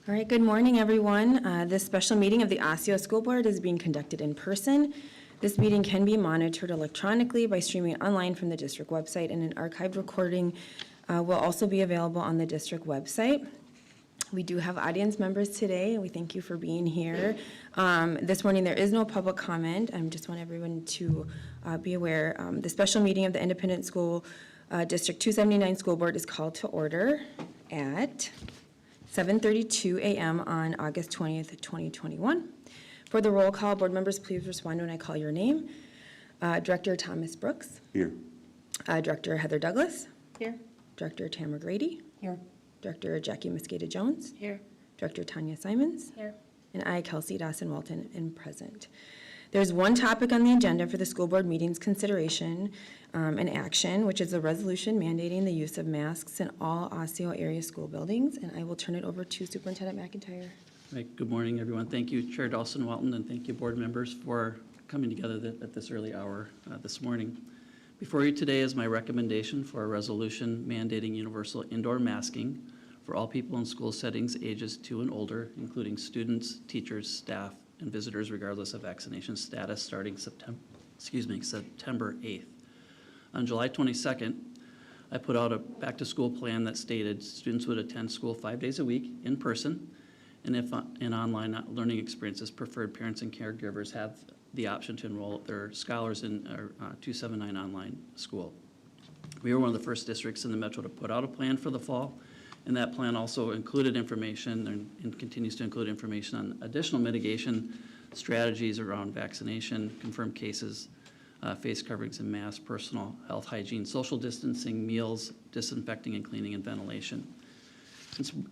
All right, good morning, everyone. This special meeting of the Osseo School Board is being conducted in person. This meeting can be monitored electronically by streaming online from the district website, and an archived recording will also be available on the district website. We do have audience members today, and we thank you for being here. This morning there is no public comment. I just want everyone to be aware. The special meeting of the Independent School District 279 School Board is called to order at 7:32 a.m. on August 20th, 2021. For the roll call, board members, please respond when I call your name. Director Thomas Brooks. Here. Director Heather Douglas. Here. Director Tamara Grady. Here. Director Jackie Mosqueda Jones. Here. Director Tanya Simons. Here. And I, Kelsey Dawson Walton, am present. There's one topic on the agenda for the school board meeting's consideration and action, which is a resolution mandating the use of masks in all Osseo area school buildings, and I will turn it over to Superintendent McIntyre. Right, good morning, everyone. Thank you, Chair Dawson Walton, and thank you, board members, for coming together at this early hour this morning. Before you today is my recommendation for a resolution mandating universal indoor masking for all people in school settings ages 2 and older, including students, teachers, staff, and visitors, regardless of vaccination status, starting September 8th. On July 22nd, I put out a back-to-school plan that stated students would attend school 5 days a week in person, and if an online learning experience is preferred, parents and caregivers have the option to enroll their scholars in our 279 online school. We were one of the first districts in the metro to put out a plan for the fall, and that plan also included information and continues to include information on additional mitigation strategies around vaccination, confirmed cases, face coverings and masks, personal health hygiene, social distancing, meals, disinfecting and cleaning, and ventilation.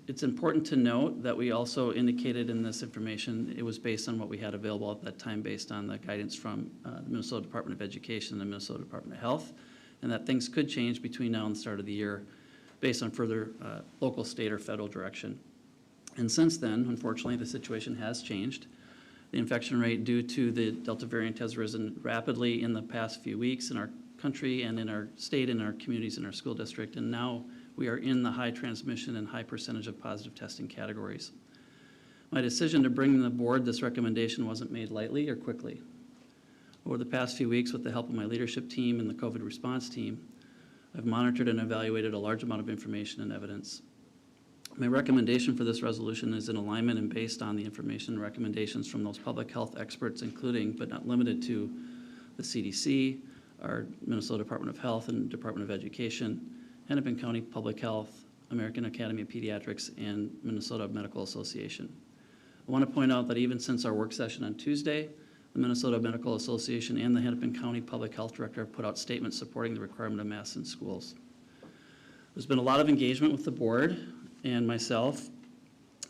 It's important to note that we also indicated in this information it was based on what we had available at that time based on the guidance from the Minnesota Department of Education and the Minnesota Department of Health, and that things could change between now and the start of the year based on further local, state, or federal direction. And since then, unfortunately, the situation has changed. The infection rate due to the Delta variant has risen rapidly in the past few weeks in our country and in our state, in our communities, in our school district, and now we are in the high transmission and high percentage of positive testing categories. My decision to bring to the board this recommendation wasn't made lightly or quickly. Over the past few weeks, with the help of my leadership team and the COVID response team, I've monitored and evaluated a large amount of information and evidence. My recommendation for this resolution is in alignment and based on the information and recommendations from those public health experts, including but not limited to the CDC, our Minnesota Department of Health and Department of Education, Hennepin County Public Health, American Academy of Pediatrics, and Minnesota Medical Association. I want to point out that even since our work session on Tuesday, the Minnesota Medical Association and the Hennepin County Public Health Director have put out statements supporting the requirement of masks in schools. There's been a lot of engagement with the board and myself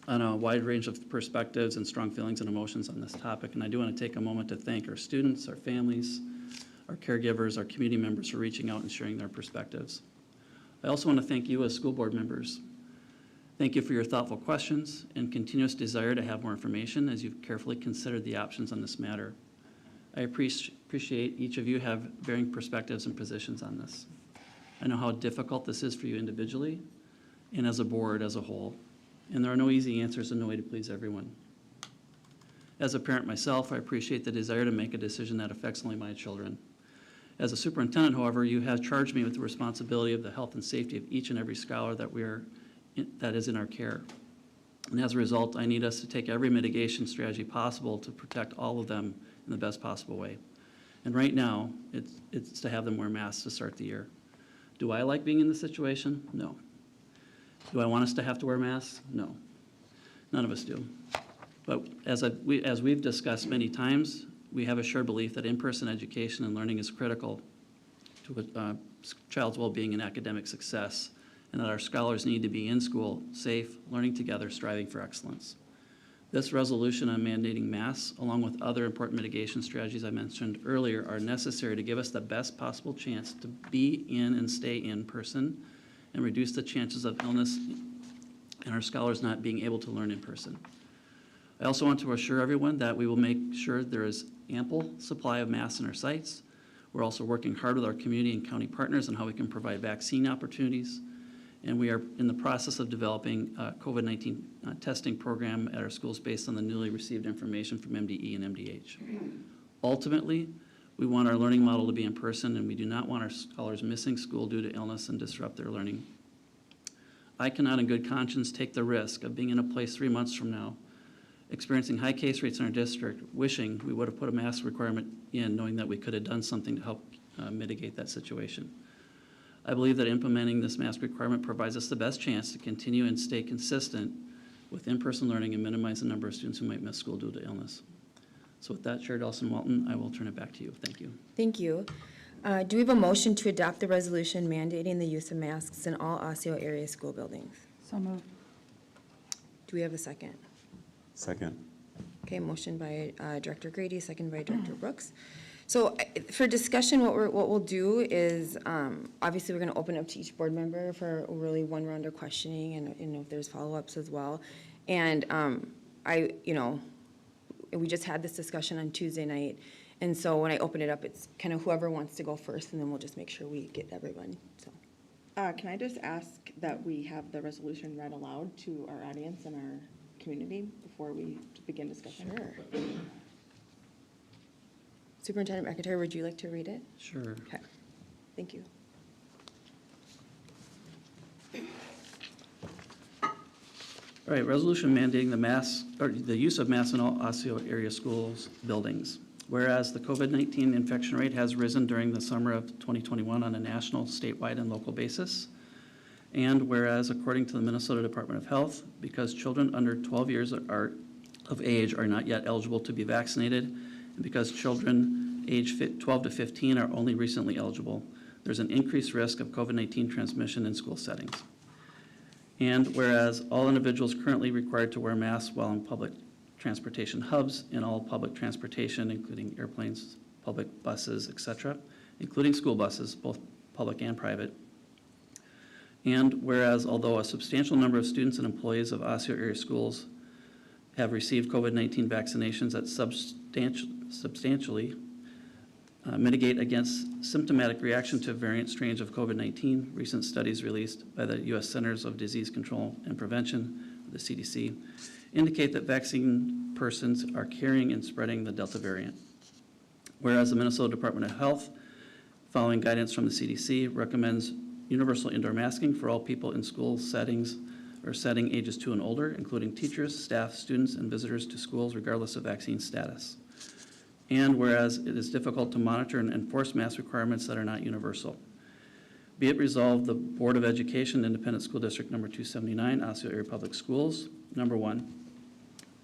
on a wide range of perspectives and strong feelings and emotions on this topic, and I do want to take a moment to thank our students, our families, our caregivers, our community members for reaching out and sharing their perspectives. I also want to thank you as school board members. Thank you for your thoughtful questions and continuous desire to have more information as you've carefully considered the options on this matter. I appreciate each of you have varying perspectives and positions on this. I know how difficult this is for you individually and as a board as a whole, and there are no easy answers and no way to please everyone. As a parent myself, I appreciate the desire to make a decision that affects only my children. As a superintendent, however, you have charged me with the responsibility of the health and safety of each and every scholar that is in our care. And as a result, I need us to take every mitigation strategy possible to protect all of them in the best possible way. And right now, it's to have them wear masks to start the year. Do I like being in this situation? No. Do I want us to have to wear masks? No. None of us do. But as we've discussed many times, we have a shared belief that in-person education and learning is critical to a child's well-being and academic success, and that our scholars need to be in school, safe, learning together, striving for excellence. This resolution on mandating masks, along with other important mitigation strategies I mentioned earlier, are necessary to give us the best possible chance to be in and stay in person and reduce the chances of illness and our scholars not being able to learn in person. I also want to assure everyone that we will make sure there is ample supply of masks in our sites. We're also working hard with our community and county partners on how we can provide vaccine opportunities and we are in the process of developing a COVID-19 testing program at our schools based on the newly received information from MDE and MDH. Ultimately, we want our learning model to be in person, and we do not want our scholars missing school due to illness and disrupt their learning. I cannot in good conscience take the risk of being in a place 3 months from now, experiencing high case rates in our district, wishing we would have put a mask requirement in, knowing that we could have done something to help mitigate that situation. I believe that implementing this mask requirement provides us the best chance to continue and stay consistent with in-person learning and minimize the number of students who might miss school due to illness. So with that, Chair Dawson-Walton, I will turn it back to you. Thank you. Thank you. Do we have a motion to adopt the resolution mandating the use of masks in all Osseo area school buildings? So moved. Do we have a second? Second. Okay, motion by Director Grady, second by Director Brooks. So for discussion, what we'll do is, obviously, we're going to open up to each board member for really one round of questioning, and if there's follow-ups as well. And we just had this discussion on Tuesday night, and so when I open it up, it's kind of whoever wants to go first, and then we'll just make sure we get everyone, so. Can I just ask that we have the resolution read aloud to our audience and our community before we begin discussion? Sure. Superintendent McIntyre, would you like to read it? Sure. Okay, thank you. All right, resolution mandating the use of masks in all Osseo area schools buildings. Whereas the COVID-19 infection rate has risen during the summer of 2021 on a national, statewide, and local basis. And whereas, according to the Minnesota Department of Health, because children under 12 years of age are not yet eligible to be vaccinated, and because children aged 12 to 15 are only recently eligible, there's an increased risk of COVID-19 transmission in school settings. And whereas all individuals currently required to wear masks while in public transportation hubs, in all public transportation, including airplanes, public buses, etc., including school buses, both public and private. And whereas although a substantial number of students and employees of Osseo area schools have received COVID-19 vaccinations that substantially mitigate against symptomatic reaction to variant strains of COVID-19. Recent studies released by the U.S. Centers of Disease Control and Prevention, the CDC, indicate that vaccine persons are carrying and spreading the Delta variant. Whereas the Minnesota Department of Health, following guidance from the CDC, recommends universal indoor masking for all people in school settings or setting ages 2 and older, including teachers, staff, students, and visitors to schools regardless of vaccine status. And whereas it is difficult to monitor and enforce mask requirements that are not universal. Be it resolved, the Board of Education, Independent School District number 279, Osseo Area Public Schools, number 1,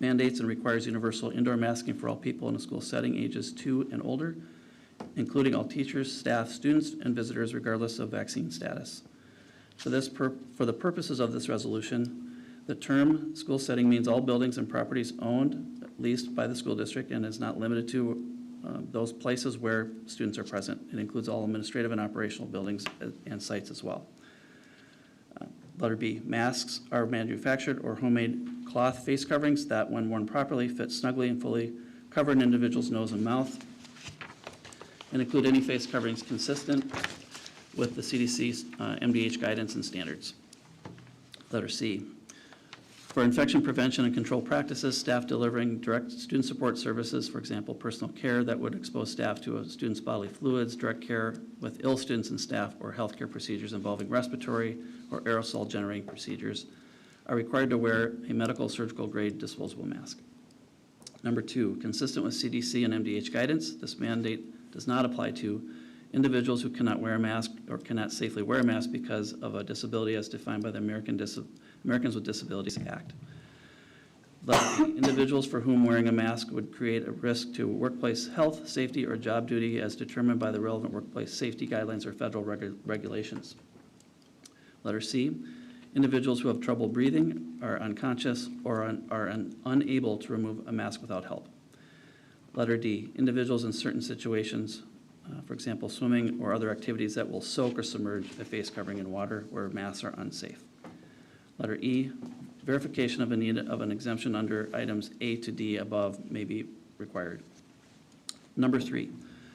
mandates and requires universal indoor masking for all people in a school setting ages 2 and older, including all teachers, staff, students, and visitors regardless of vaccine status. For the purposes of this resolution, the term school setting means all buildings and properties owned, leased by the school district, and is not limited to those places where students are present. It includes all administrative and operational buildings and sites as well. Letter B, masks are manufactured or homemade cloth face coverings that, when worn properly, fit snugly and fully cover an individual's nose and mouth, and include any face coverings consistent with the CDC's MDH guidance and standards. Letter C, for infection prevention and control practices, staff delivering direct student support services, for example, personal care that would expose staff to a student's bodily fluids, direct care with ill students and staff, or healthcare procedures involving respiratory or aerosol generating procedures, are required to wear a medical surgical grade disposable mask. Number 2, consistent with CDC and MDH guidance, this mandate does not apply to individuals who cannot wear a mask or cannot safely wear a mask because of a disability as defined by the Americans with Disabilities Act. But individuals for whom wearing a mask would create a risk to workplace health, safety, or job duty as determined by the relevant workplace safety guidelines or federal regulations. Letter C, individuals who have trouble breathing, are unconscious, or are unable to remove a mask without help. Letter D, individuals in certain situations, for example, swimming or other activities that will soak or submerge a face covering in water where masks are unsafe. Letter E, verification of a need of an exemption under items A to D above may be required. Number 3,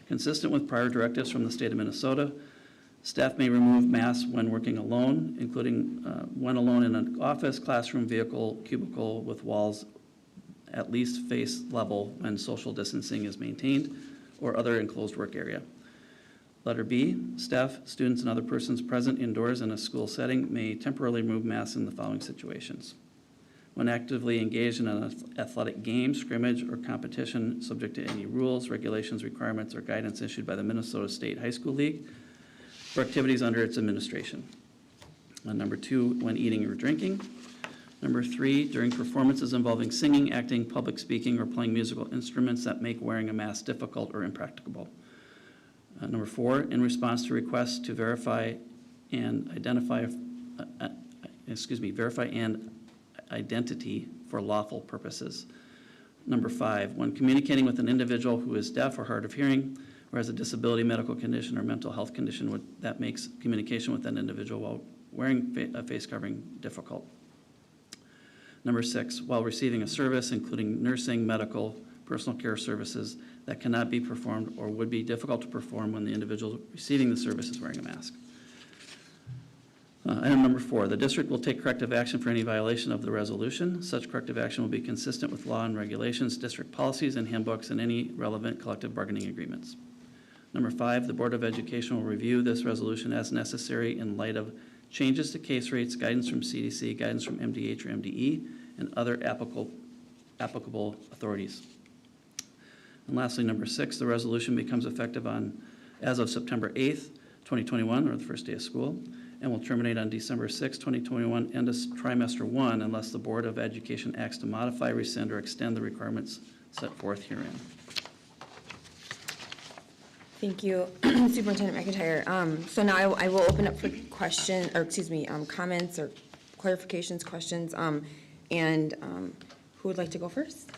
consistent with prior directives from the state of Minnesota, Staff may remove masks when working alone, including when alone in an office, classroom, vehicle, cubicle with walls at least face level when social distancing is maintained, or other enclosed work area. Letter B, staff, students, and other persons present indoors in a school setting may temporarily remove masks in the following situations. When actively engaged in an athletic game, scrimmage, or competition subject to any rules, regulations, requirements, or guidance issued by the Minnesota State High School League, for activities under its administration. Number 2, when eating or drinking. Number 3, during performances involving singing, acting, public speaking, or playing musical instruments that make wearing a mask difficult or impracticable. Number 4, in response to requests to verify and identity for lawful purposes. Number 5, when communicating with an individual who is deaf or hard of hearing, or has a disability, medical condition, or mental health condition that makes communication with that individual while wearing a face covering difficult. Number 6, while receiving a service, including nursing, medical, personal care services that cannot be performed or would be difficult to perform when the individual receiving the service is wearing a mask. Item number 4, the district will take corrective action for any violation of the resolution. Such corrective action will be consistent with law and regulations, district policies and handbooks, and any relevant collective bargaining agreements. Number 5, the Board of Education will review this resolution as necessary in light of changes to case rates, guidance from CDC, guidance from MDH or MDE, and other applicable authorities. And lastly, number 6, the resolution becomes effective as of September 8th, 2021, or the first day of school, and will terminate on December 6, 2021, end of trimester 1, unless the Board of Education acts to modify, rescind, or extend the requirements set forth herein. Thank you, Superintendent McIntyre. So now I will open up for comments or clarifications, questions, and who would like to go first?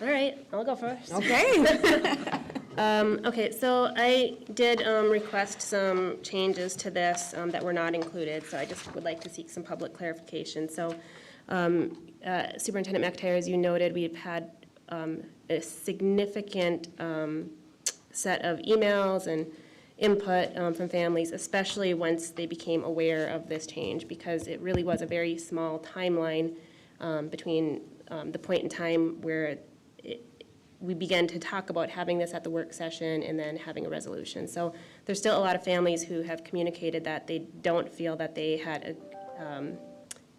All right, I'll go first. Okay. Okay, so I did request some changes to this that were not included, so I just would like to seek some public clarification. So Superintendent McIntyre, as you noted, we've had a significant set of emails and input from families, especially once they became aware of this change, because it really was a very small timeline between the point in time where we began to talk about having this at the work session and then having a resolution. So there's still a lot of families who have communicated that they don't feel that they had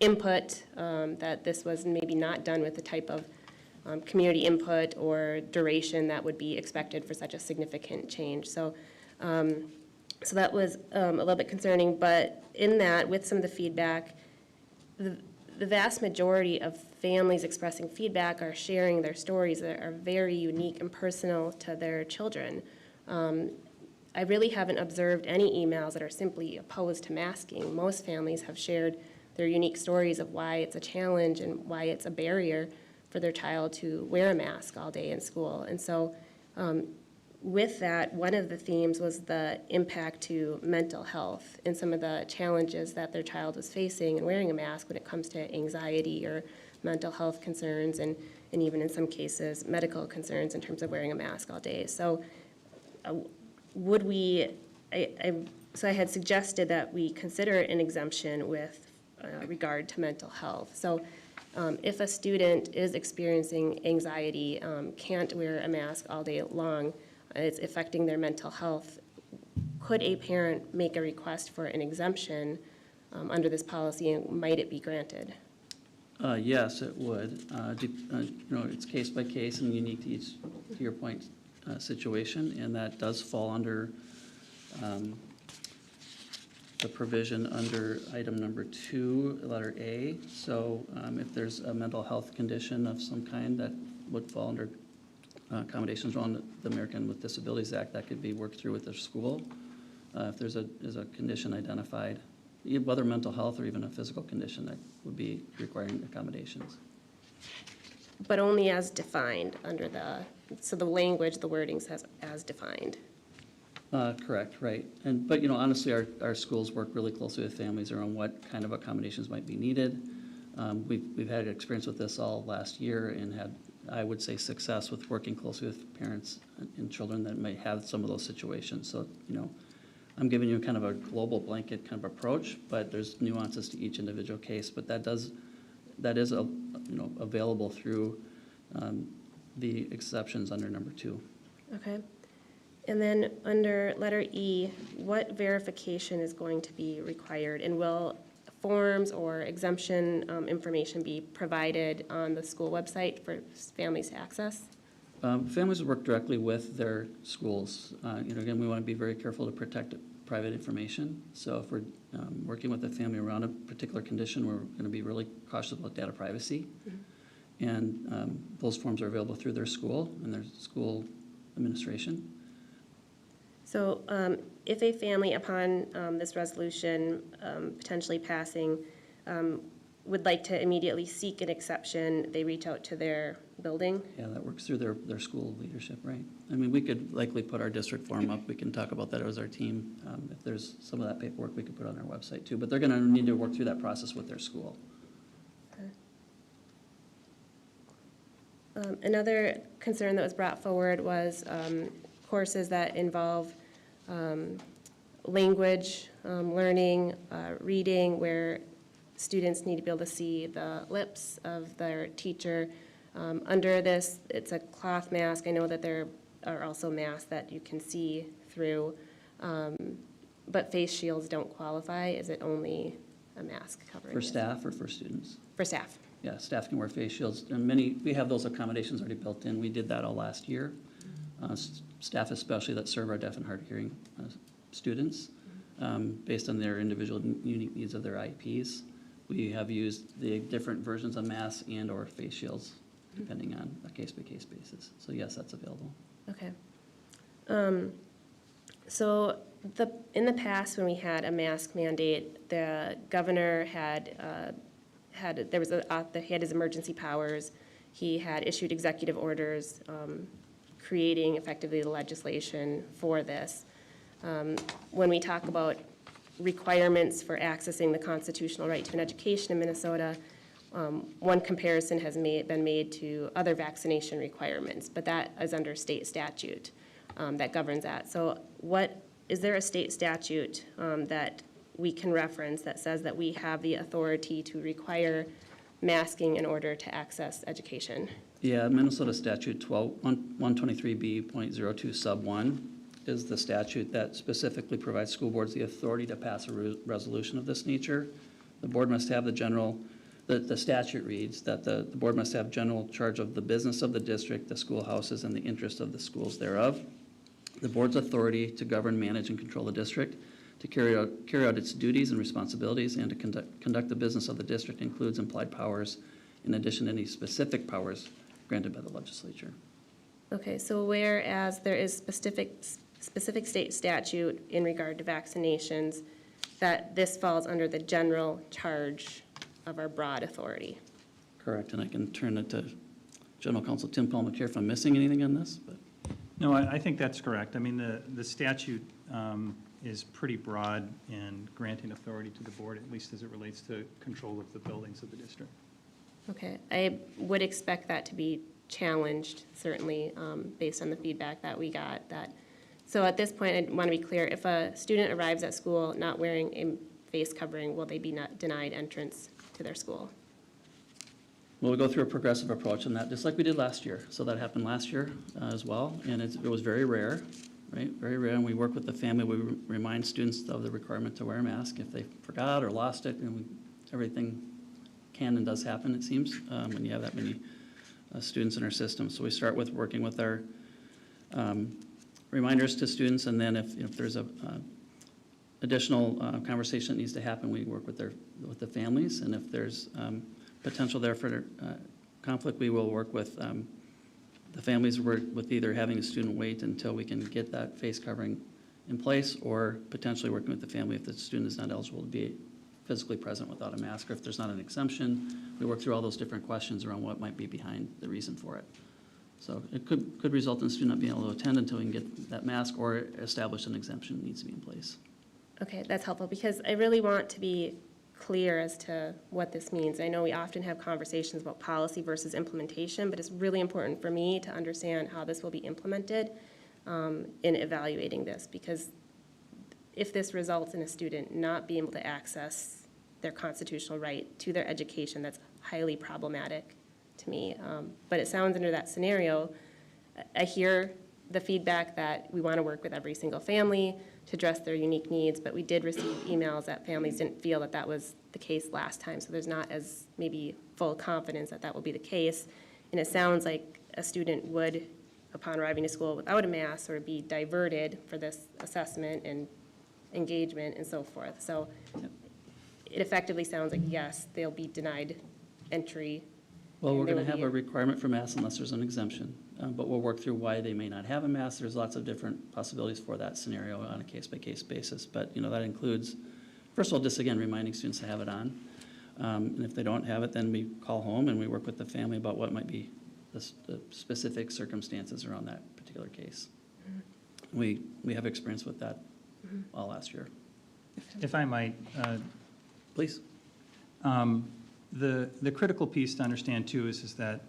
input, that this was maybe not done with the type of community input or duration that would be expected for such a significant change. So that was a little bit concerning, but in that, with some of the feedback, the vast majority of families expressing feedback are sharing their stories that are very unique and personal to their children. I really haven't observed any emails that are simply opposed to masking. Most families have shared their unique stories of why it's a challenge and why it's a barrier for their child to wear a mask all day in school. And so with that, one of the themes was the impact to mental health and some of the challenges that their child was facing in wearing a mask when it comes to anxiety or mental health concerns, and even in some cases, medical concerns in terms of wearing a mask all day. So so I had suggested that we consider an exemption with regard to mental health. So if a student is experiencing anxiety, can't wear a mask all day long, it's affecting their mental health, could a parent make a request for an exemption under this policy, and might it be granted? Yes, it would. It's case by case and unique to each, to your point, situation, and that does fall under the provision under item number 2, letter A. So if there's a mental health condition of some kind that would fall under accommodations on the American with Disabilities Act, that could be worked through with the school. If there's a condition identified, whether mental health or even a physical condition, that would be requiring accommodations. But only as defined under so the language, the wording says as defined. Correct, right. But honestly, our schools work really closely with families around what kind of accommodations might be needed. We've had experience with this all last year and had I would say, success with working closely with parents and children that may have some of those situations. So, I'm giving you kind of a global blanket kind of approach, but there's nuances to each individual case. But that is available through the exceptions under number 2. Okay. And then under letter E, what verification is going to be required? And will forms or exemption information be provided on the school website for families to access? Families work directly with their schools. Again, we want to be very careful to protect private information. So if we're working with a family around a particular condition, we're going to be really cautious about data privacy. Mm-hmm. And those forms are available through their school and their school administration. So if a family, upon this resolution potentially passing, would like to immediately seek an exception, they reach out to their building? Yeah, that works through their school leadership, right? I mean, we could likely put our district form up. We can talk about that as our team. If there's some of that paperwork, we could put on our website too. But they're going to need to work through that process with their school. Okay. Another concern that was brought forward was courses that involve language learning, reading, where students need to be able to see the lips of their teacher. Under this, it's a cloth mask. I know that there are also masks that you can see through, but face shields don't qualify. Is it only a mask covering? For staff or for students? For staff. Yeah, staff can wear face shields. And we have those accommodations already built in. We did that all last year. Staff especially that serve our deaf and hard of hearing students, based on their individual unique needs of their IEPs. We have used the different versions of masks and or face shields, depending on a case-by-case basis. So yes, that's available. Okay. So in the past, when we had a mask mandate, the governor had his emergency powers. He had issued executive orders creating effectively the legislation for this. When we talk about requirements for accessing the constitutional right to an education in Minnesota, one comparison has been made to other vaccination requirements, but that is under state statute that governs that. So is there a state statute that we can reference that says that we have the authority to require masking in order to access education? Yeah, Minnesota Statute 123B.02 sub 1 is the statute that specifically provides school boards the authority to pass a resolution of this nature. The board must have the statute reads that the board must have general charge of the business of the district, the schoolhouses, and the interest of the schools thereof. The board's authority to govern, manage, and control the district, to carry out its duties and responsibilities, and to conduct the business of the district includes implied powers in addition to any specific powers granted by the legislature. Okay, so whereas there is specific state statute in regard to vaccinations, that this falls under the general charge of our broad authority. Correct, and I can turn it to General Counsel Tim Palmatier if I'm missing anything on this. But No, I think that's correct. I mean, the statute is pretty broad in granting authority to the board, at least as it relates to control of the buildings of the district. Okay, I would expect that to be challenged, certainly, based on the feedback that we got. So at this point, I want to be clear, if a student arrives at school not wearing a face covering, will they be denied entrance to their school? we'll go through a progressive approach on that, just like we did last year. So that happened last year as well, and it was very rare, right? Very rare, and we work with the family. We remind students of the requirement to wear a mask if they forgot or lost it, and everything can and does happen, it seems, when you have that many students in our system. So we start with working with our reminders to students, and then if there's a additional conversation that needs to happen, we work with the families, and if there's potential there for conflict, we will work with the families with either having a student wait until we can get that face covering in place, or potentially working with the family if the student is not eligible to be physically present without a mask, or if there's not an exemption. We work through all those different questions around what might be behind the reason for it. So it could result in the student not being able to attend until we can get that mask, or establish an exemption needs to be in place. Okay, that's helpful, because I really want to be clear as to what this means. I know we often have conversations about policy versus implementation, but it's really important for me to understand how this will be implemented in evaluating this, because if this results in a student not being able to access their constitutional right to their education, that's highly problematic to me. But it sounds under that scenario, I hear the feedback that we want to work with every single family to address their unique needs, but we did receive emails that families didn't feel that that was the case last time, so there's not as maybe full confidence that that will be the case. And it sounds like a student would, upon arriving to school without a mask, or be diverted for this assessment and engagement and so forth. So it effectively sounds like, yes, they'll be denied entry. Well, we're and there going to will have be a requirement for masks unless there's an exemption, but we'll work through why they may not have a mask. There's lots of different possibilities for that scenario on a case-by-case basis, but, that includes, first of all, just again, reminding students to have it on. And if they don't have it, then we call home and we work with the family about what might be the specific circumstances around that particular case. We have experience with that all last year. If I might, Please. the critical piece to understand too is that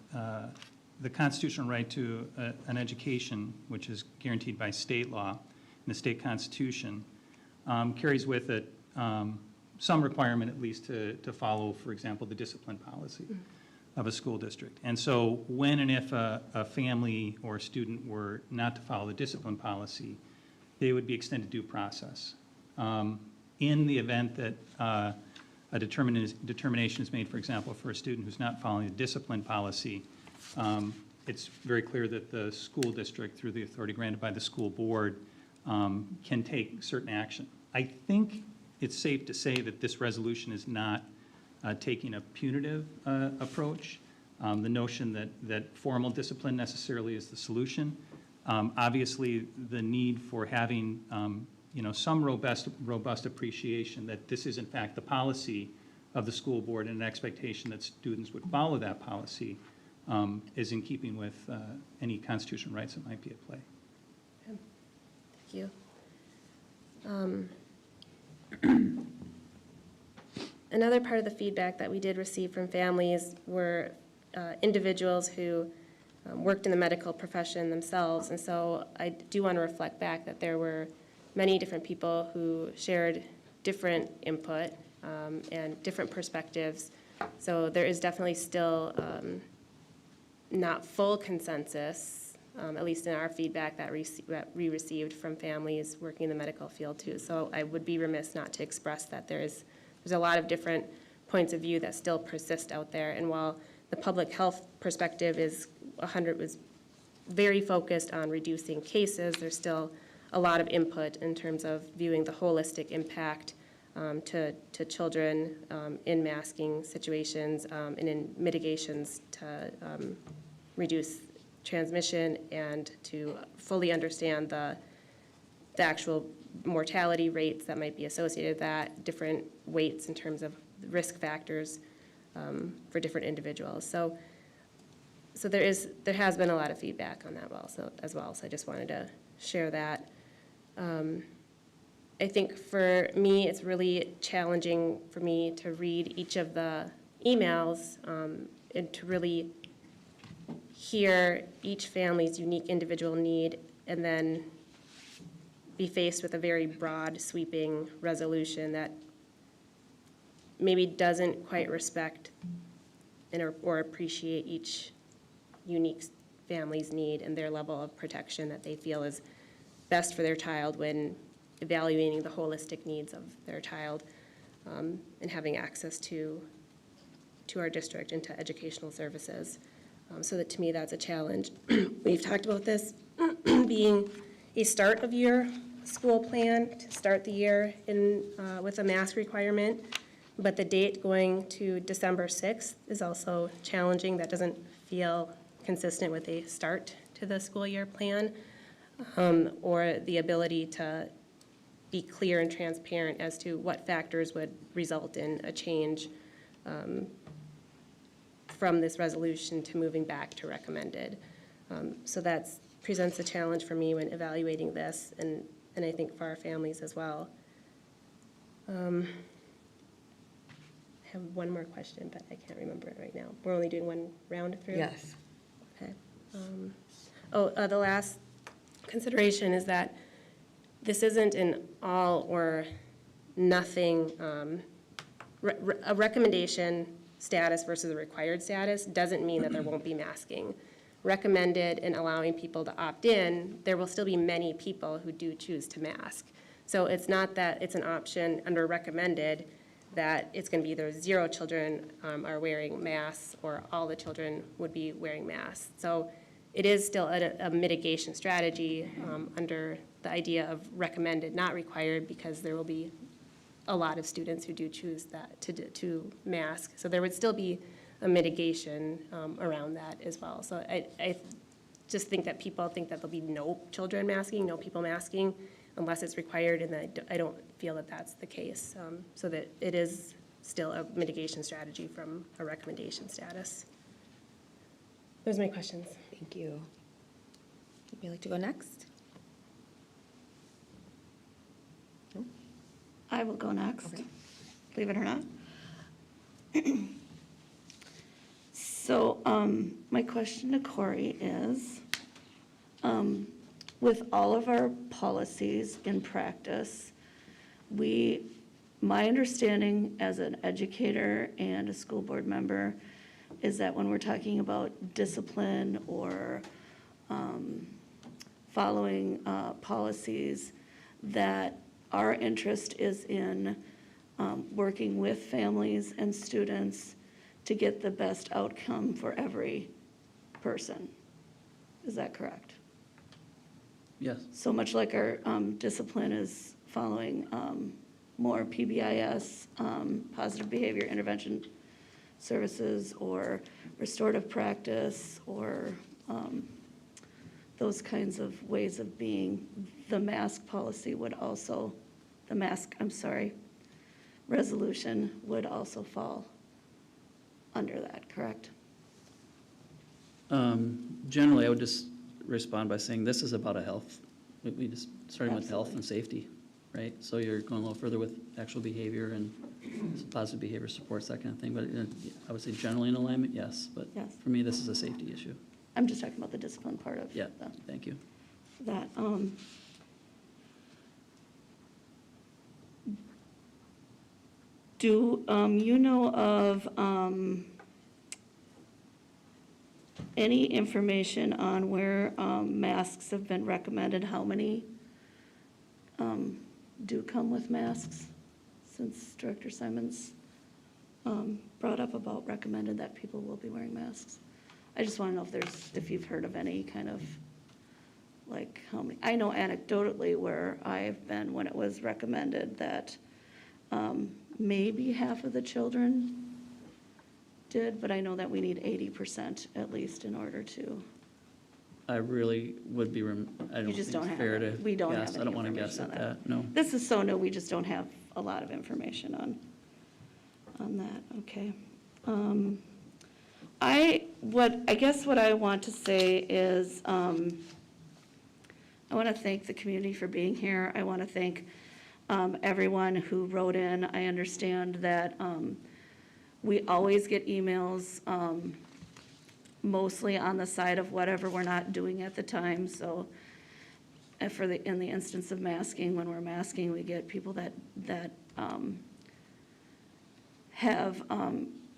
the constitutional right to an education, which is guaranteed by state law and the state constitution, carries with it some requirement at least to follow, for example, the discipline policy of a school district. And so when and if a family or a student were not to follow the discipline policy, they would be extended due process. In the event that a determination is made, for example, for a student who's not following the discipline policy, it's very clear that the school district, through the authority granted by the school board, can take certain action. I think it's safe to say that this resolution is not taking a punitive approach. The notion that formal discipline necessarily is the solution. Obviously, the need for having some robust appreciation that this is in fact the policy of the school board and an expectation that students would follow that policy is in keeping with any constitutional rights that might be at play. Thank you. Another part of the feedback that we did receive from families were individuals who worked in the medical profession themselves, and so I do want to reflect back that there were many different people who shared different input and different perspectives. So there is definitely still not full consensus, at least in our feedback that we received from families working in the medical field too. So I would be remiss not to express that there's a lot of different points of view that still persist out there. And while the public health perspective was very focused on reducing cases, there's still a lot of input in terms of viewing the holistic impact to children in masking situations and in mitigations to reduce transmission and to fully understand the actual mortality rates that might be associated with that, different weights in terms of risk factors for different individuals. So there has been a lot of feedback on that as well. So I just wanted to share that. I think for me, it's really challenging for me to read each of the emails and to really hear each family's unique individual need and then be faced with a very broad, sweeping resolution that maybe doesn't quite respect or appreciate each unique family's need and their level of protection that they feel is best for their child when evaluating the holistic needs of their child and having access to our district and to educational services. So that to me, that's a challenge. We've talked about this being a start of year school plan to start the year with a mask requirement, but the date going to December 6th is also challenging. That doesn't feel consistent with a start to the school year plan or the ability to be clear and transparent as to what factors would result in a change from this resolution to moving back to recommended. So that presents a challenge for me when evaluating this, and I think for our families as well. have one more question, but I can't remember it right now. We're only doing one round through? Yes. Okay. The last consideration is that this isn't an all or nothing, a recommendation status versus a required status doesn't mean that there won't be masking. Recommended and allowing people to opt in, there will still be many people who do choose to mask. So it's not that it's an option under recommended that it's going to be either 0 children are wearing masks or all the children would be wearing masks. So it is still a mitigation strategy under the idea of recommended, not required, because there will be a lot of students who do choose that to mask. So there would still be a mitigation around that as well. So I just think that people think that there'll be no children masking, no people masking, unless it's required, and I don't feel that that's the case. So that it is still a mitigation strategy from a recommendation status. Those are my questions. Thank you. Would you like to go next? I will go next, Okay. believe it or not. So, my question to Corey is, with all of our policies in practice, my understanding as an educator and a school board member is that when we're talking about discipline or following policies, that our interest is in working with families and students to get the best outcome for every person. Is that correct? Yes. So much like our discipline is following more PBIS, positive behavior intervention services, or restorative practice, or those kinds of ways of being, the mask policy would also, resolution would also fall under that, correct? Generally, I would just respond by saying this is about a health. We just starting with health and Absolutely. safety, right? So you're going a little further with actual behavior and some positive behavior supports, that kind of thing. But I would say generally in alignment, yes. But Yes. for me, this is a safety issue. I'm just talking about the discipline part of Yeah, the- thank you. that. Do you know of any information on where masks have been recommended? How many do come with masks? Since Director Simons brought up about recommended that people will be wearing masks. I just want to know if you've heard of any kind of, like, how many, I know anecdotally where I've been when it was recommended that maybe half of the children did, but I know that we need 80% at least in order to. I really would be, I don't You just think don't it's have fair to it. We don't have guess. I any don't want to guess information at on that, no. This is so new, we just don't have a lot of information on that, okay. I guess what I want to say is, I want to thank the community for being here. I want to thank everyone who wrote in. I understand that we always get emails, mostly on the side of whatever we're not doing at the time. So in the instance of masking, when we're masking, we get people that have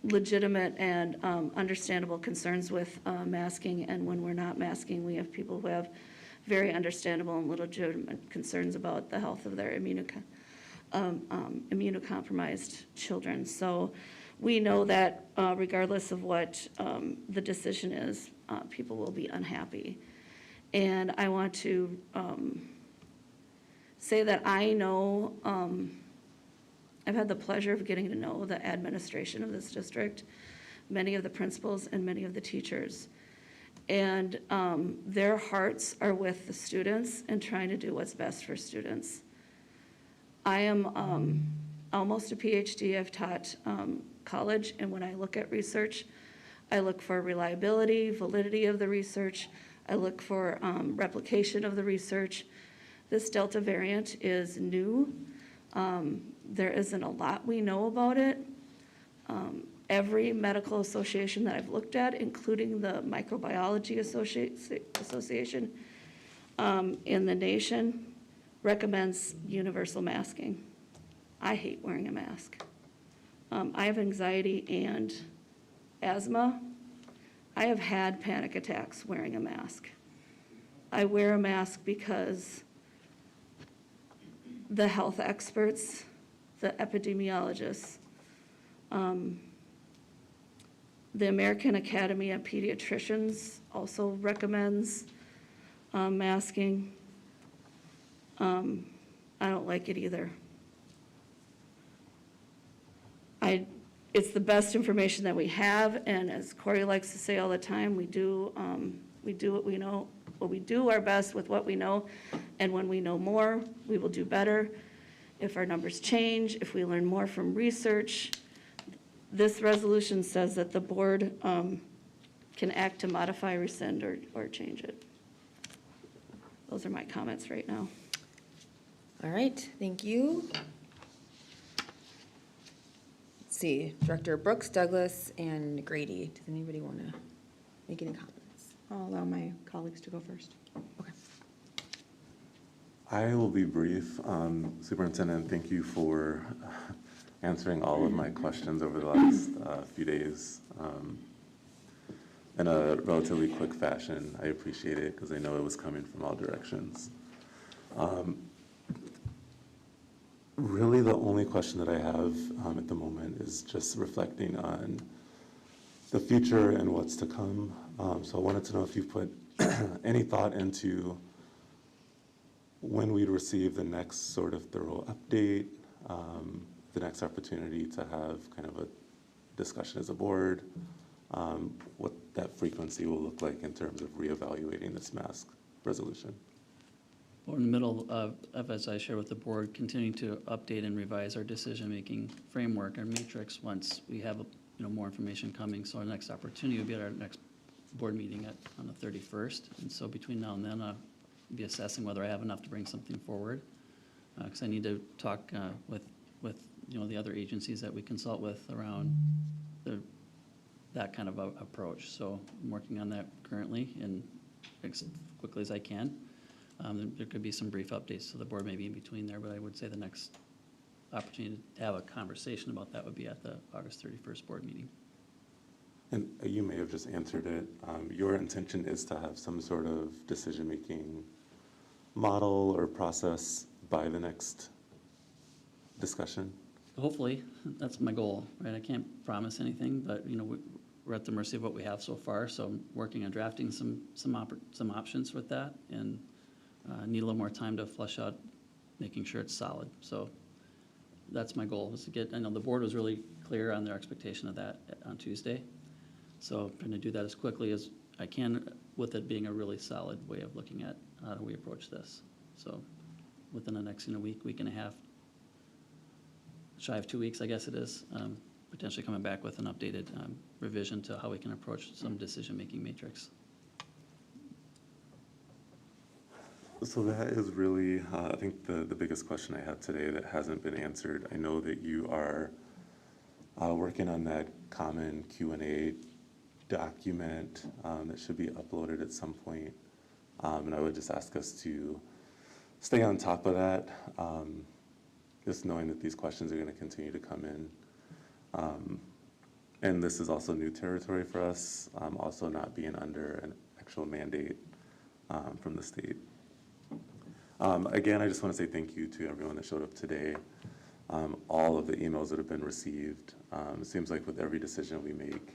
legitimate and understandable concerns with masking. And when we're not masking, we have people who have very understandable and legitimate concerns about the health of their immunocompromised children. So we know that regardless of what the decision is, people will be unhappy. And I want to say that I know, I've had the pleasure of getting to know the administration of this district, many of the principals and many of the teachers. And their hearts are with the students and trying to do what's best for students. I am almost a PhD. I've taught college, and when I look at research, I look for reliability, validity of the research. I look for replication of the research. This Delta variant is new. There isn't a lot we know about it, Every medical association that I've looked at, including the Microbiology Association in the nation, recommends universal masking. I hate wearing a mask. I have anxiety and asthma. I have had panic attacks wearing a mask. I wear a mask because the health experts, the epidemiologists, the American Academy of Pediatricians also recommends masking. I don't like it either. It's the best information that we have, and as Corey likes to say all the time, we do what we know, we do our best with what we know, and when we know more, we will do better. If our numbers change, if we learn more from research, this resolution says that the board can act to modify, rescind, or change it. Those are my comments right now. All right, thank you. Let's see, Director Brooks, Douglas, and Grady. Does anybody want to make any comments? I'll allow my colleagues to go first. Okay. I will be brief. Superintendent, thank you for answering all of my questions over the last few days in a relatively quick fashion. I appreciate it because I know it was coming from all directions. Really, the only question that I have at the moment is just reflecting on the future and what's to come. So I wanted to know if you put any thought into when we'd receive the next sort of thorough update, the next opportunity to have kind of a discussion as a board, what that frequency will look like in terms of reevaluating this mask resolution. We're in the middle of, as I shared with the board, continuing to update and revise our decision-making framework, our matrix, once we have more information coming. So our next opportunity will be at our next board meeting on the 31st. And so between now and then, I'll be assessing whether I have enough to bring something forward, because I need to talk with the other agencies that we consult with around that kind of approach. So I'm working on that currently and as quickly as I can. There could be some brief updates to the board maybe in between there, but I would say the next opportunity to have a conversation about that would be at the August 31st board meeting. And you may have just answered it. Your intention is to have some sort of decision-making model or process by the next discussion? Hopefully, that's my goal, right? I can't promise anything, but we're at the mercy of what we have so far. So I'm working on drafting some options with that, and need a little more time to flesh out, making sure it's solid. So that's my goal, is to get. I know the board was really clear on their expectation of that on Tuesday. So I'm trying to do that as quickly as I can, with it being a really solid way of looking at how do we approach this. So within the next week and a half, shy of 2 weeks, I guess it is, potentially coming back with an updated revision to how we can approach some decision-making matrix. So that is really, I think, the biggest question I had today that hasn't been answered. I know that you are working on that common Q&A document that should be uploaded at some point. And I would just ask us to stay on top of that, just knowing that these questions are going to continue to come in. And this is also new territory for us, also not being under an actual mandate from the state. Again, I just want to say thank you to everyone that showed up today. All of the emails that have been received. It seems like with every decision we make,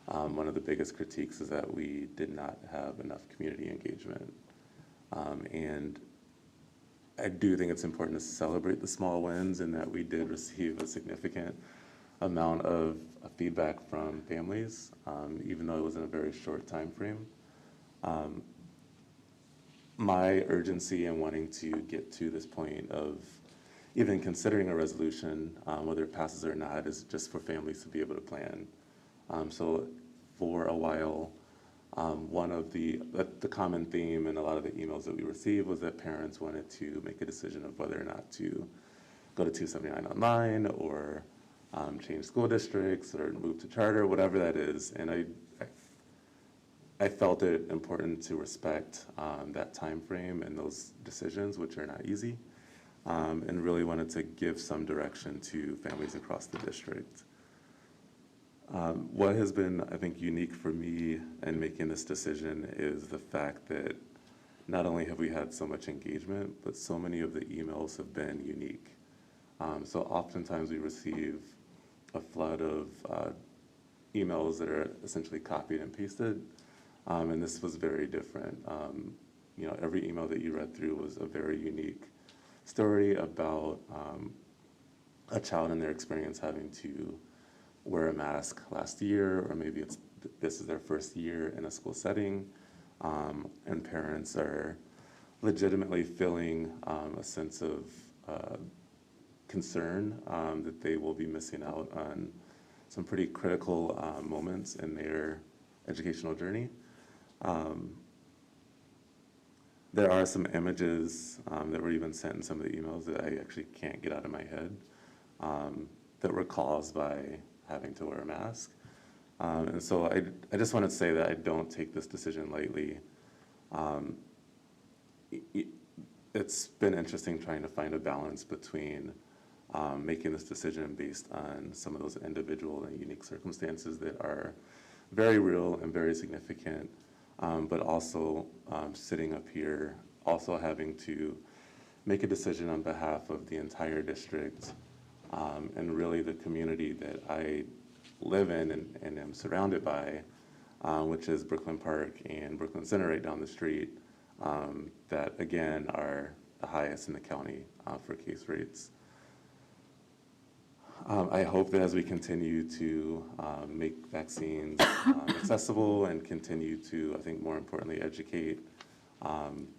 one of the biggest critiques is that we did not have enough community engagement. And I do think it's important to celebrate the small wins, and that we did receive a significant amount of feedback from families, even though it was in a very short time frame. My urgency in wanting to get to this point of even considering a resolution, whether it passes or not, is just for families to be able to plan. So for a while, one of the common theme in a lot of the emails that we received was that parents wanted to make a decision of whether or not to go to 279 online or change school districts or move to charter, whatever that is. And I felt it important to respect that time frame and those decisions, which are not easy, and really wanted to give some direction to families across the district. What has been, I think, unique for me in making this decision is the fact that not only have we had so much engagement, but so many of the emails have been unique. So oftentimes we receive a flood of emails that are essentially copied and pasted, and this was very different. Every email that you read through was a very unique story about a child and their experience having to wear a mask last year, or maybe this is their first year in a school setting, and parents are legitimately feeling a sense of concern that they will be missing out on some pretty critical moments in their educational journey. There are some images that were even sent in some of the emails that I actually can't get out of my head that were caused by having to wear a mask. And so I just wanted to say that I don't take this decision lightly. It's been interesting trying to find a balance between making this decision based on some of those individual and unique circumstances that are very real and very significant, but also sitting up here, also having to make a decision on behalf of the entire district and really the community that I live in and am surrounded by, which is Brooklyn Park and Brooklyn Center right down the street, that again are the highest in the county for case rates. I hope that as we continue to make vaccines accessible and continue to, I think more importantly, educate,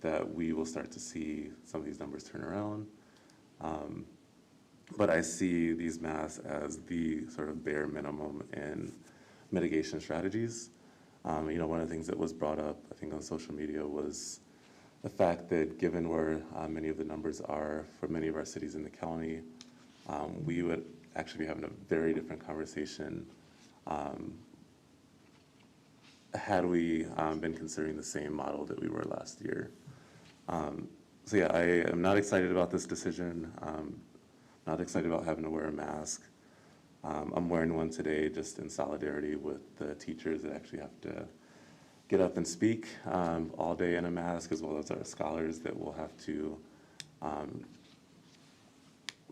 that we will start to see some of these numbers turn around. But I see these masks as the sort of bare minimum in mitigation strategies. One of the things that was brought up, I think, on social media was the fact that given where many of the numbers are for many of our cities in the county, we would actually be having a very different conversation had we been considering the same model that we were last year. So yeah, I am not excited about this decision. Not excited about having to wear a mask. I'm wearing one today just in solidarity with the teachers that actually have to get up and speak all day in a mask, as well as our scholars that will have to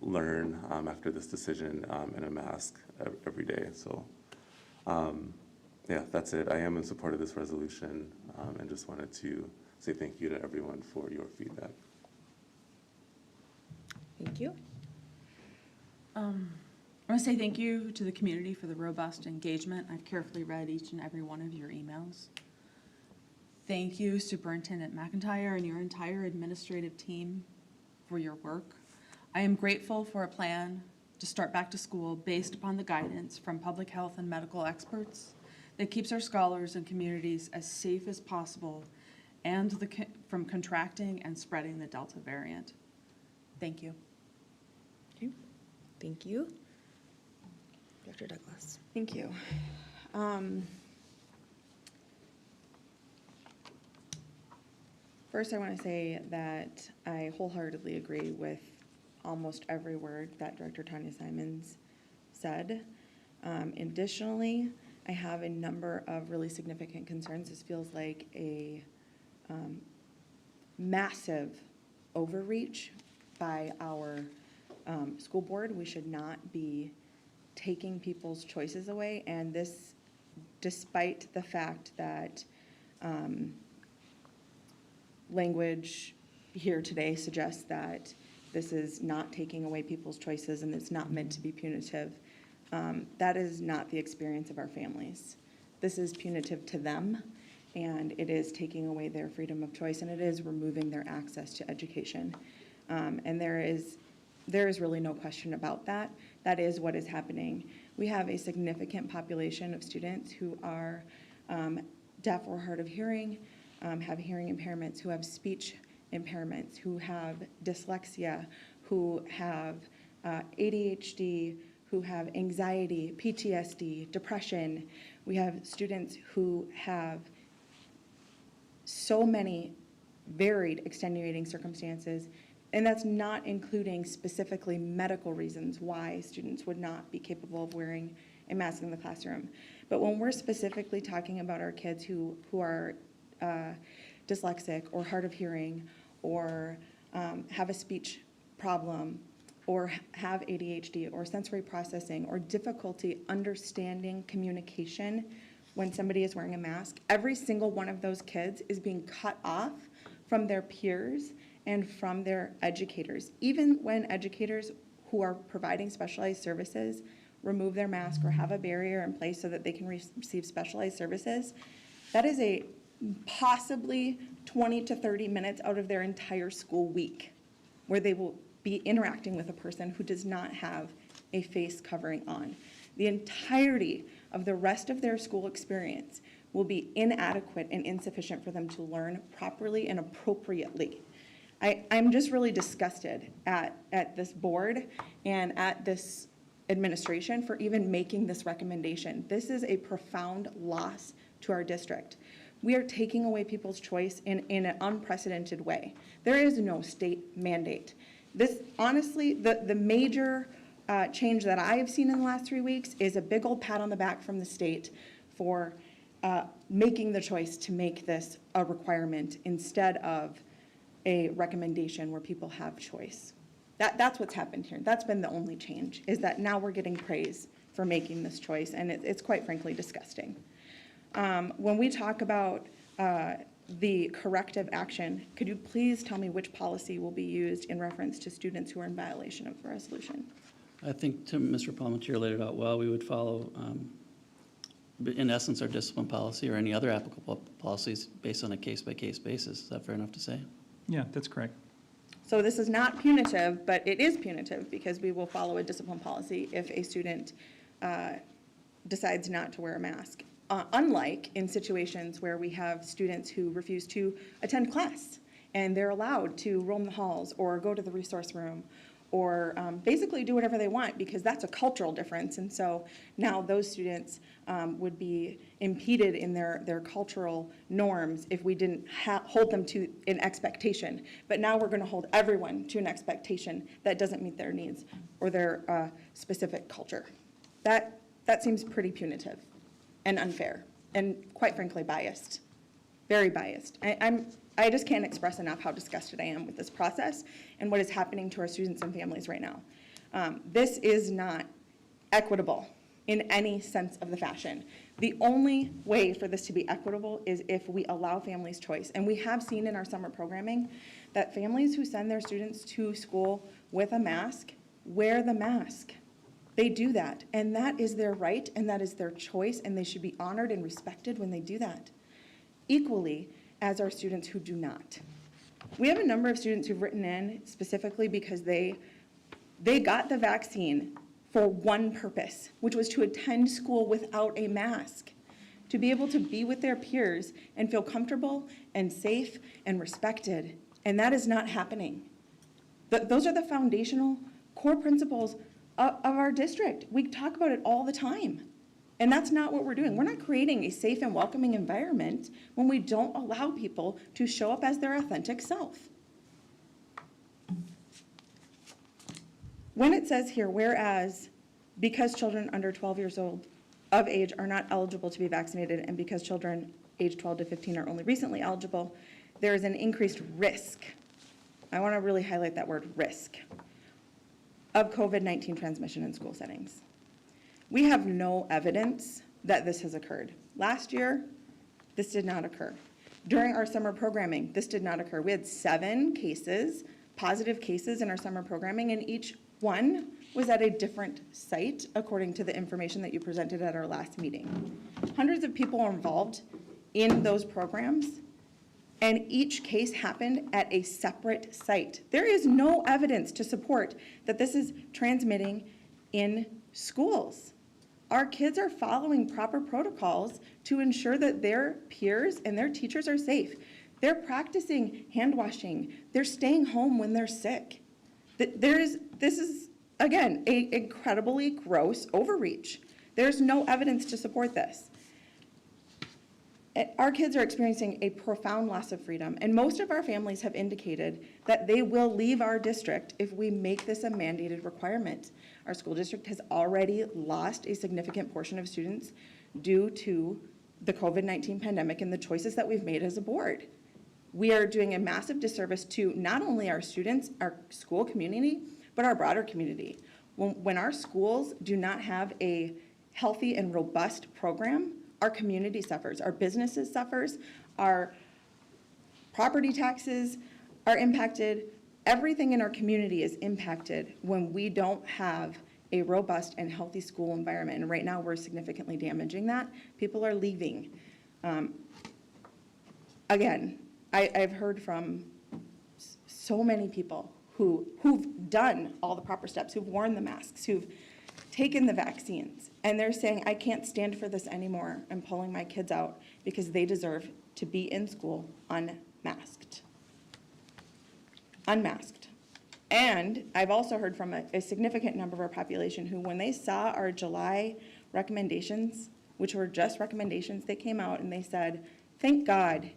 learn after this decision in a mask every day. So yeah, that's it. I am in support of this resolution and just wanted to say thank you to everyone for your feedback. Thank you. I want to say thank you to the community for the robust engagement. I've carefully read each and every one of your emails. Thank you, Superintendent McIntyre and your entire administrative team for your work. I am grateful for a plan to start back to school based upon the guidance from public health and medical experts that keeps our scholars and communities as safe as possible and from contracting and spreading the Delta variant. Thank you. Okay. Thank you. Dr. Douglas. Thank you. First, I want to say that I wholeheartedly agree with almost every word that Director Tanya Simons said. Additionally, I have a number of really significant concerns. This feels like a massive overreach by our school board. We should not be taking people's choices away, and this, despite the fact that language here today suggests that this is not taking away people's choices and it's not meant to be punitive. That is not the experience of our families. This is punitive to them, and it is taking away their freedom of choice, and it is removing their access to education. And there is really no question about that. That is what is happening. We have a significant population of students who are deaf or hard of hearing, have hearing impairments, who have speech impairments, who have dyslexia, who have ADHD, who have anxiety, PTSD, depression. We have students who have so many varied extenuating circumstances, and that's not including specifically medical reasons why students would not be capable of wearing a mask in the classroom. But when we're specifically talking about our kids who are dyslexic or hard of hearing or have a speech problem or have ADHD or sensory processing or difficulty understanding communication when somebody is wearing a mask, every single one of those kids is being cut off from their peers and from their educators. Even when educators who are providing specialized services remove their mask or have a barrier in place so that they can receive specialized services, that is a possibly 20 to 30 minutes out of their entire school week where they will be interacting with a person who does not have a face covering on. The entirety of the rest of their school experience will be inadequate and insufficient for them to learn properly and appropriately. I'm just really disgusted at this board and at this administration for even making this recommendation. This is a profound loss to our district. We are taking away people's choice in an unprecedented way. There is no state mandate. This, honestly, the major change that I have seen in the last 3 weeks is a big old pat on the back from the state for making the choice to make this a requirement instead of a recommendation where people have choice. That's what's happened here. That's been the only change, is that now we're getting praise for making this choice, and it's quite frankly disgusting. When we talk about the corrective action, could you please tell me which policy will be used in reference to students who are in violation of the resolution? I think Mr. Palmetier laid it out well. We would follow, in essence, our discipline policy or any other applicable policies based on a case-by-case basis. Is that fair enough to say? Yeah, that's correct. So this is not punitive, but it is punitive because we will follow a discipline policy if a student decides not to wear a mask. Unlike in situations where we have students who refuse to attend class and they're allowed to roam the halls or go to the resource room or basically do whatever they want because that's a cultural difference. And so now those students would be impeded in their cultural norms if we didn't hold them to an expectation. But now we're going to hold everyone to an expectation that doesn't meet their needs or their specific culture. That seems pretty punitive and unfair and quite frankly biased, very biased. I just can't express enough how disgusted I am with this process and what is happening to our students and families right now. This is not equitable in any sense of the fashion. The only way for this to be equitable is if we allow families choice. And we have seen in our summer programming that families who send their students to school with a mask wear the mask. They do that, and that is their right, and that is their choice, and they should be honored and respected when they do that. Equally, as our students who do not. We have a number of students who've written in specifically because they got the vaccine for one purpose, which was to attend school without a mask, to be able to be with their peers and feel comfortable and safe and respected, and that is not happening. Those are the foundational core principles of our district. We talk about it all the time. And that's not what we're doing. We're not creating a safe and welcoming environment when we don't allow people to show up as their authentic self. When it says here, whereas because children under 12 years old of age are not eligible to be vaccinated and because children age 12 to 15 are only recently eligible, there is an increased risk. I want to really highlight that word risk of COVID-19 transmission in school settings. We have no evidence that this has occurred. Last year, this did not occur. During our summer programming, this did not occur. We had 7 cases, positive cases in our summer programming, and each one was at a different site, according to the information that you presented at our last meeting. Hundreds of people are involved in those programs, and each case happened at a separate site. There is no evidence to support that this is transmitting in schools. Our kids are following proper protocols to ensure that their peers and their teachers are safe. They're practicing hand washing. They're staying home when they're sick. This is again, a incredibly gross overreach. There's no evidence to support this. Our kids are experiencing a profound loss of freedom, and most of our families have indicated that they will leave our district if we make this a mandated requirement. Our school district has already lost a significant portion of students due to the COVID-19 pandemic and the choices that we've made as a board. We are doing a massive disservice to not only our students, our school community, but our broader community. When our schools do not have a healthy and robust program, our community suffers, our businesses suffers, our property taxes are impacted. Everything in our community is impacted when we don't have a robust and healthy school environment. And right now, we're significantly damaging that. People are leaving. Again, I've heard from so many people who've done all the proper steps, who've worn the masks, who've taken the vaccines, and they're saying, I can't stand for this anymore. I'm pulling my kids out because they deserve to be in school unmasked. Unmasked. And I've also heard from a significant number of our population who, when they saw our July recommendations, which were just recommendations, they came out and they said, thank God.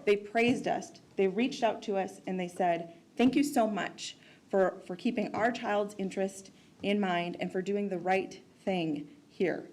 They praised us. They reached out to us and they said, thank you so much for keeping our child's interest in mind and for doing the right thing here.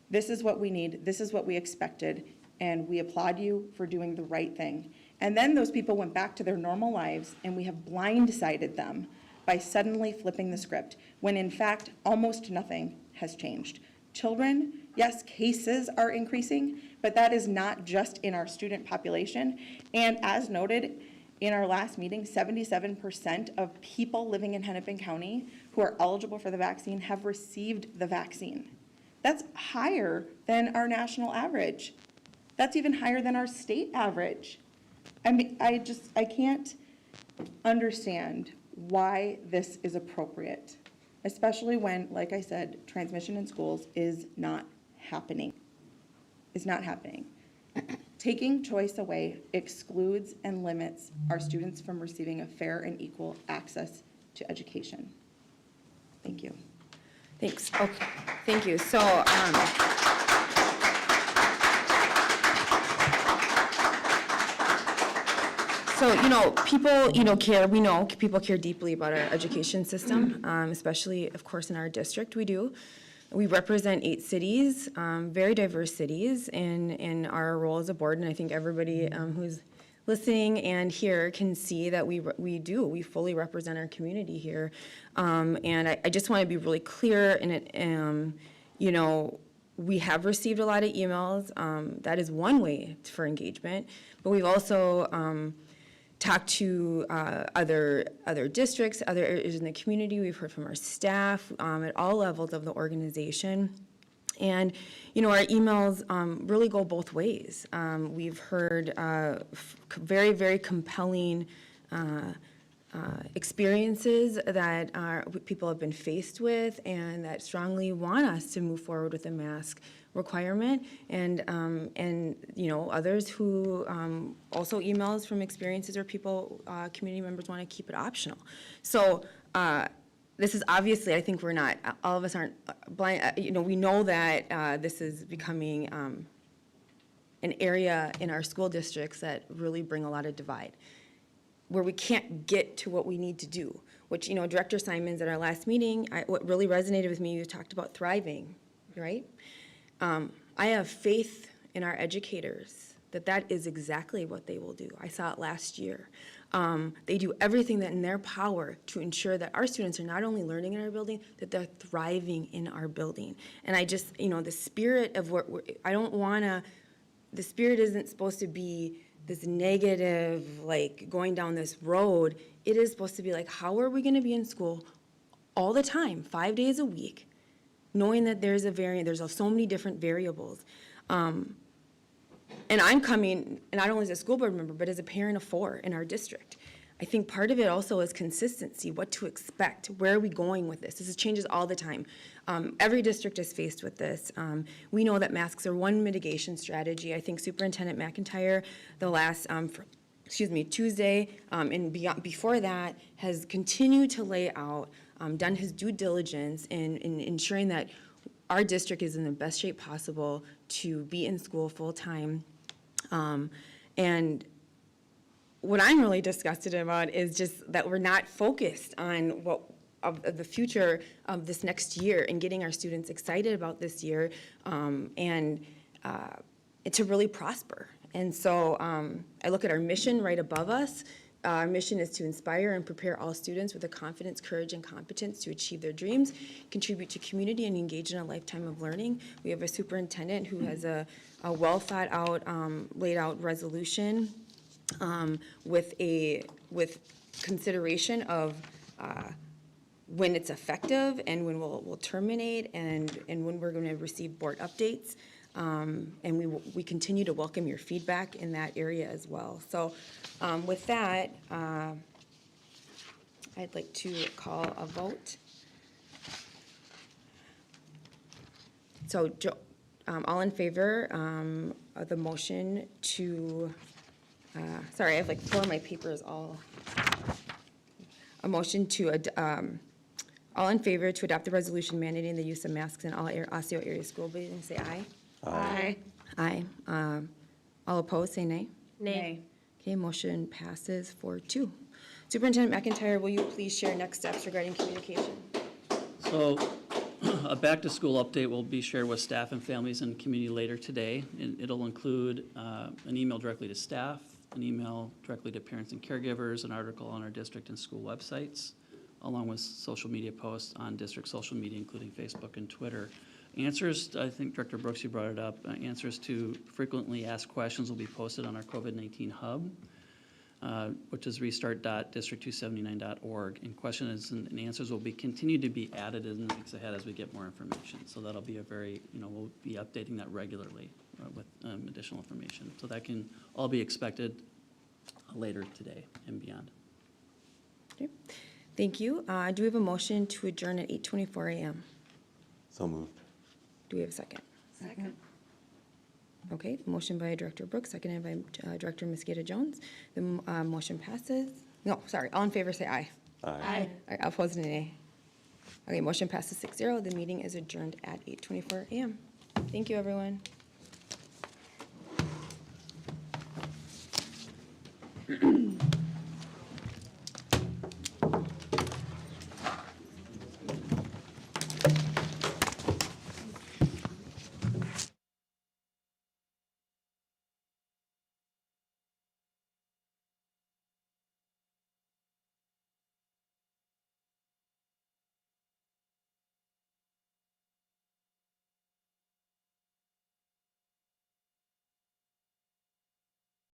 This is what we need. This is what we expected. And we applaud you for doing the right thing. And then those people went back to their normal lives, and we have blindsided them by suddenly flipping the script, when in fact, almost nothing has changed. Children, yes, cases are increasing, but that is not just in our student population. And as noted in our last meeting, 77% of people living in Hennepin County who are eligible for the vaccine have received the vaccine. That's higher than our national average. That's even higher than our state average. I mean, I can't understand why this is appropriate, especially when, like I said, transmission in schools is not happening. It's not happening. Taking choice away excludes and limits our students from receiving a fair and equal access to education. Thank you. Thanks. Okay, thank you. So, people, care, we know people care deeply about our education system, especially, of course, in our district, we do. We represent 8 cities, very diverse cities in our role as a board, and I think everybody who's listening and here can see that we fully represent our community here. And I just want to be really clear in it, we have received a lot of emails. That is one way for engagement, but we've also talked to other districts, other areas in the community. We've heard from our staff at all levels of the organization. And, our emails really go both ways. We've heard very, very compelling experiences that people have been faced with and that strongly want us to move forward with a mask requirement, and others who also emails from experiences where people, community members want to keep it optional. So this is obviously, I think we're not, all of us aren't blind, we know that this is becoming an area in our school districts that really bring a lot of divide, where we can't get to what we need to do, which, Director Simons at our last meeting, what really resonated with me, you talked about thriving, right? I have faith in our educators that is exactly what they will do. I saw it last year. They do everything that in their power to ensure that our students are not only learning in our building, that they're thriving in our building. And I just, the spirit of the spirit isn't supposed to be this negative, going down this road. It is supposed to be how are we going to be in school all the time, 5 days a week, knowing that there's so many different variables. And I'm coming, not only as a school board member, but as a parent of 4 in our district. I think part of it also is consistency, what to expect, where are we going with this? This changes all the time. Every district is faced with this. We know that masks are one mitigation strategy. I think Superintendent McIntyre, the last, Tuesday, and before that, has continued to lay out done his due diligence in ensuring that our district is in the best shape possible to be in school full-time. And what I'm really disgusted about is just that we're not focused on of the future of this next year and getting our students excited about this year, and to really prosper. And so I look at our mission right above us. Our mission is to inspire and prepare all students with the confidence, courage, and competence to achieve their dreams, contribute to community, and engage in a lifetime of learning. We have a superintendent who has a well-thought-out, laid-out resolution with consideration of when it's effective and when we'll terminate and when we're going to receive board updates. And we continue to welcome your feedback in that area as well. So with that, I'd like to call a vote. So all in favor of the motion to, sorry, I have like 4 of my papers all. A motion to, all in favor to adopt the resolution mandating the use of masks in all Osseo area school buildings, say aye. Aye. Aye. All opposed, say nay. Nay. Okay, motion passes 4-2. Superintendent McIntyre, will you please share next steps regarding communication? So a back-to-school update will be shared with staff and families and community later today. It'll include an email directly to staff, an email directly to parents and caregivers, an article on our district and school websites, along with social media posts on district social media, including Facebook and Twitter. Answers, I think Director Brooks, you brought it up, answers to frequently asked questions will be posted on our COVID-19 hub, which is restart.district279.org. And questions and answers will be continued to be added in the weeks ahead as we get more information. So that'll be a very, we'll be updating that regularly with additional information. So that can all be expected later today and beyond. Okay. Thank you. Do we have a motion to adjourn at 8:24 a.m.? So moved. Do we have a second? Second. Okay, motion by Director Brooks, seconded by Director Mosqueda Jones. The motion passes. No, sorry, all in favor say aye. Aye. All right, opposed, nay. Okay, motion passes 6-0. The meeting is adjourned at 8:24 a.m. Thank you, everyone.